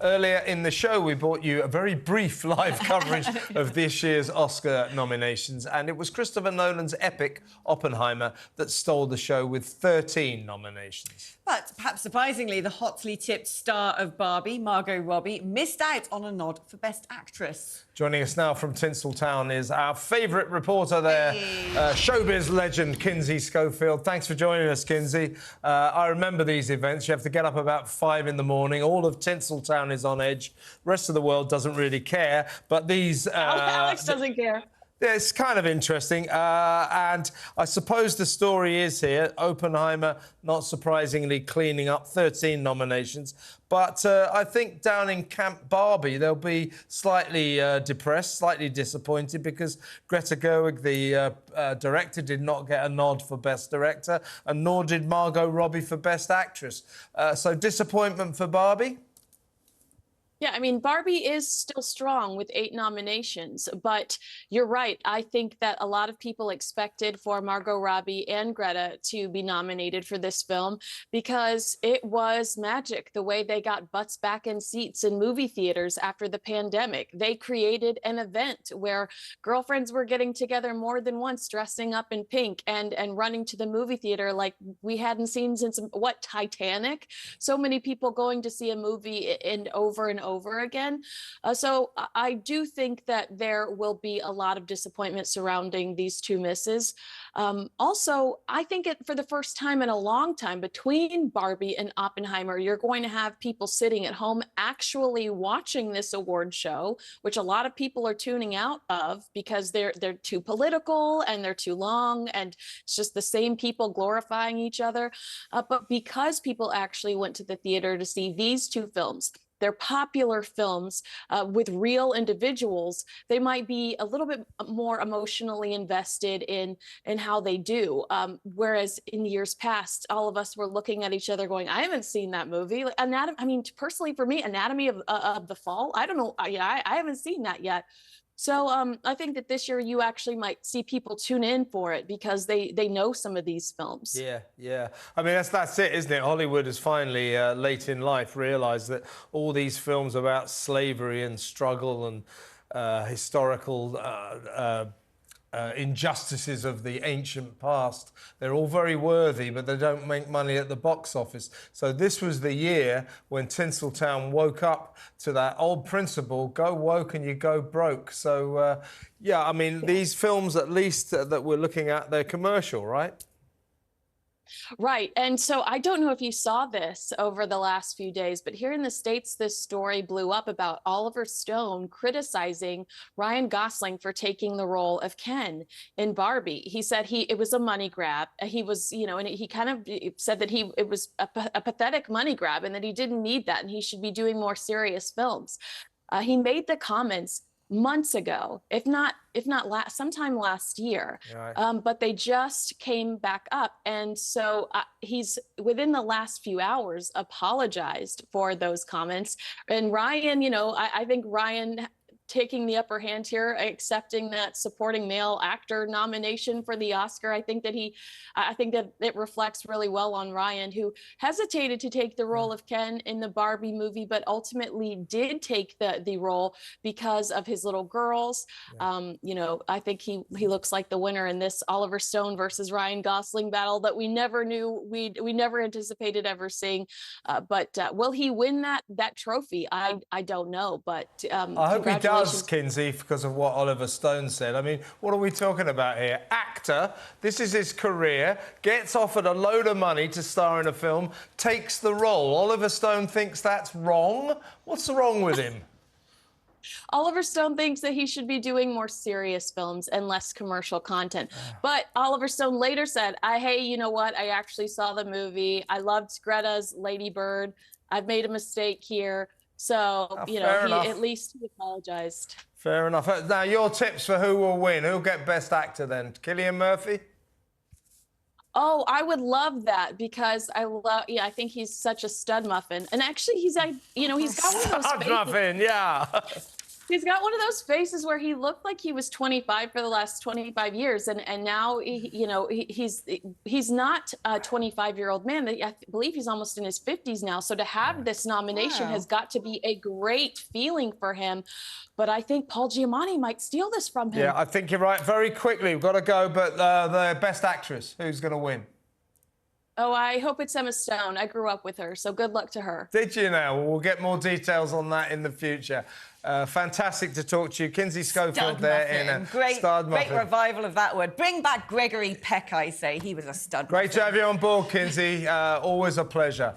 Earlier in the show, we brought you a very brief live coverage of this year's Oscar nominations, and it was Christopher Nolan's epic Oppenheimer that stole the show with 13 nominations. But perhaps surprisingly, the hotly tipped star of Barbie, Margot Robbie, missed out on a nod for Best Actress. Joining us now from Tinseltown is our favourite reporter there, showbiz legend Kinsey Schofield. Thanks for joining us, Kinsey. I remember these events. You have to get up about 5 in the morning. All of Tinseltown is on edge. Rest of the world doesn't really care. But these... Alex doesn't care. Yeah, it's kind of interesting, and I suppose the story is here. Oppenheimer, not surprisingly, cleaning up 13 nominations. But I think down in Camp Barbie, they'll be slightly depressed, slightly disappointed, because Greta Gerwig, the director, did not get a nod for Best Director, and nor did Margot Robbie for Best Actress. So disappointment for Barbie? Yeah, I mean, Barbie is still strong with 8 nominations, but you're right. I think that a lot of people expected for Margot Robbie and Greta to be nominated for this film because it was magic, the way they got butts back in seats in movie theaters after the pandemic. They created an event where girlfriends were getting together more than once, dressing up in pink and running to the movie theater like we hadn't seen since, what, Titanic? So many people going to see a movie and over again. So I do think that there will be a lot of disappointment surrounding these 2 misses. Also, I think for the first time in a long time, between Barbie and Oppenheimer, you're going to have people sitting at home actually watching this award show, which a lot of people are tuning out of because they're too political and they're too long, and it's just the same people glorifying each other. But because people actually went to the theater to see these 2 films, they're popular films with real individuals, they might be a little bit more emotionally invested in how they do. Whereas in years past, all of us were looking at each other going, I haven't seen that movie. Like, I mean, personally, for me, Anatomy of the Fall, I don't know. I haven't seen that yet. So I think that this year you actually might see people tune in for it because they know some of these films. Yeah. I mean, that's it, isn't it? Hollywood has finally, late in life, realised that all these films about slavery and struggle and historical injustices of the ancient past, they're all very worthy, but they don't make money at the box office. So this was the year when Tinseltown woke up to that old principle, go woke and you go broke. So, yeah, I mean, these films, at least that we're looking at, they're commercial, right? Right. And so I don't know if you saw this over the last few days, but here in the States, this story blew up about Oliver Stone criticizing Ryan Gosling for taking the role of Ken in Barbie. He said it was a money grab. He was, and he kind of said that it was a pathetic money grab and that he didn't need that and he should be doing more serious films. He made the comments months ago, if not sometime last year, right. But they just came back up, and so he's within the last few hours apologized for those comments. And Ryan, I think Ryan taking the upper hand here, accepting that supporting male actor nomination for the Oscar. I think that it reflects really well on Ryan, who hesitated to take the role of Ken in the Barbie movie, but ultimately did take the role because of his little girls. Yeah. I think he looks like the winner in this Oliver Stone versus Ryan Gosling battle that we never knew, we never anticipated ever seeing. But will he win that trophy? I don't know, but I hope he does. Kinsey, because of what Oliver Stone said. I mean, what are we talking about here? Actor, this is his career, gets offered a load of money to star in a film, takes the role. Oliver Stone thinks that's wrong. What's wrong with him? Oliver Stone thinks that he should be doing more serious films and less commercial content. But Oliver Stone later said, hey, you know what? I actually saw the movie. I loved Greta's Lady Bird. I've made a mistake here. So, at least he apologized. Fair enough. Now, your tips for who will win? Who'll get Best Actor then? Cillian Murphy? Oh, I would love that because I think he's such a stud muffin. And actually, he's got one of those stud muffin, yeah. He's got one of those faces where he looked like he was 25 for the last 25 years, and now he's not a 25-year-old man. I believe he's almost in his 50s now. So to have this nomination has got to be a great feeling for him. But I think Paul Giamatti might steal this from him. Yeah, I think you're right. Very quickly, we've got to go. But the Best Actress, who's going to win? Oh, I hope it's Emma Stone. I grew up with her, so good luck to her. Did you now? Well, we'll get more details on that in the future. Fantastic to talk to you. Kinsey Schofield there in a stud muffin. Great revival of that word. Bring back Gregory Peck, I say. He was a stud Great muffin. to have you on board, Kinsey. Always a pleasure.